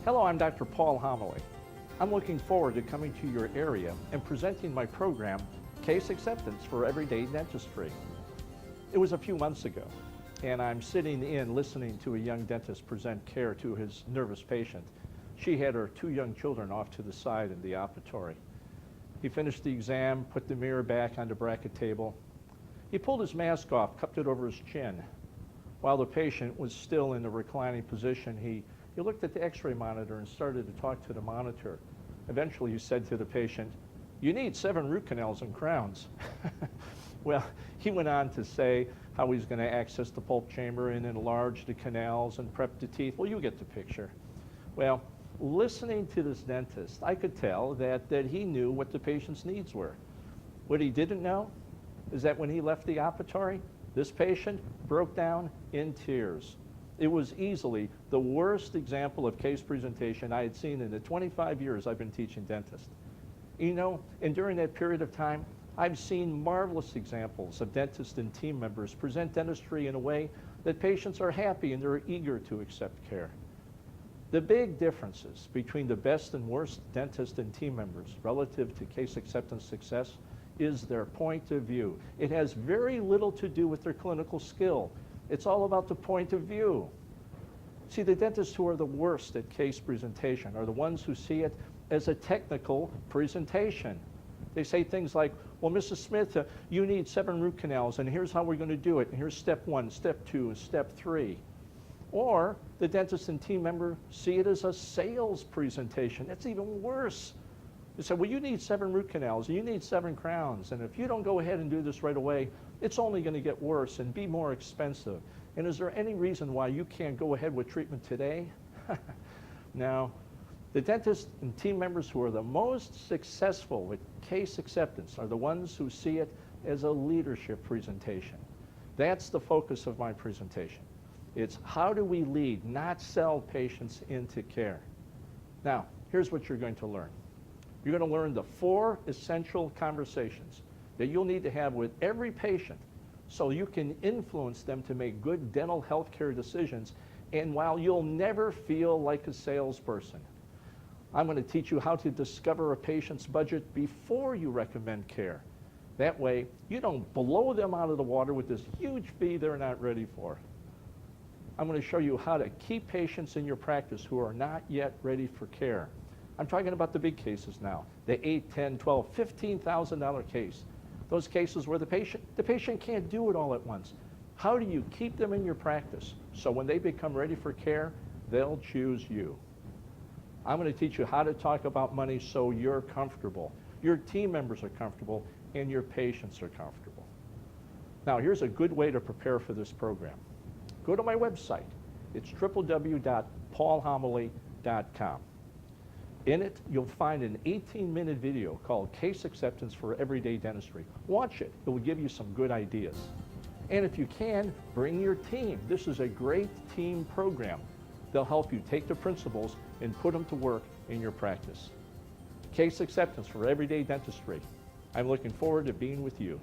Hello, I'm Dr. Paul Homoly. I'm looking forward to coming to your area and presenting my program, Case Acceptance for Everyday Dentistry. It was a few months ago, and I'm sitting in listening to a young dentist present care to his nervous patient. She had her 2 young children off to the side in the operatory. He finished the exam, put the mirror back on the bracket table. He pulled his mask off, cupped it over his chin. While the patient was still in the reclining position, he looked at the x-ray monitor and started to talk to the monitor. Eventually he said to the patient, "You need 7 root canals and crowns." Well, he went on to say how he's going to access the pulp chamber and enlarge the canals and prep the teeth. Well, you get the picture. Well, listening to this dentist, I could tell that he knew what the patient's needs were. What he didn't know is that when he left the operatory, this patient broke down in tears. It was easily the worst example of case presentation I had seen in the 25 years I've been teaching dentists. You know, and during that period of time, I've seen marvelous examples of dentists and team members present dentistry in a way that patients are happy and they're eager to accept care. The big differences between the best and worst dentists and team members relative to case acceptance success is their point of view. It has very little to do with their clinical skill. It's all about the point of view. See, the dentists who are the worst at case presentation are the ones who see it as a technical presentation. They say things like, "Well, Mrs. Smith, you need 7 root canals, and here's how we're going to do it, and here's step 1, step 2, and step 3. Or the dentist and team member see it as a sales presentation. That's even worse. They say, "Well, you need 7 root canals, and you need 7 crowns, and if you don't go ahead and do this right away, it's only going to get worse and be more expensive. And is there any reason why you can't go ahead with treatment today?" Now, the dentists and team members who are the most successful with case acceptance are the ones who see it as a leadership presentation. That's the focus of my presentation. It's how do we lead, not sell patients into care. Now, here's what you're going to learn. You're going to learn the 4 essential conversations that you'll need to have with every patient so you can influence them to make good dental health care decisions, and while you'll never feel like a salesperson. I'm going to teach you how to discover a patient's budget before you recommend care. That way, you don't blow them out of the water with this huge fee they're not ready for. I'm going to show you how to keep patients in your practice who are not yet ready for care. I'm talking about the big cases now, the $8,000, $10,000, $12,000, $15,000 case. Those cases where the patient can't do it all at once. How do you keep them in your practice so when they become ready for care, they'll choose you? I'm going to teach you how to talk about money so you're comfortable, your team members are comfortable, and your patients are comfortable. Now, here's a good way to prepare for this program. Go to my website. It's www.paulhomoly.com. In it, you'll find an 18-minute video called Case Acceptance for Everyday Dentistry. Watch it. It will give you some good ideas. And if you can, bring your team. This is a great team program. They'll help you take the principles and put them to work in your practice. Case Acceptance for Everyday Dentistry. I'm looking forward to being with you.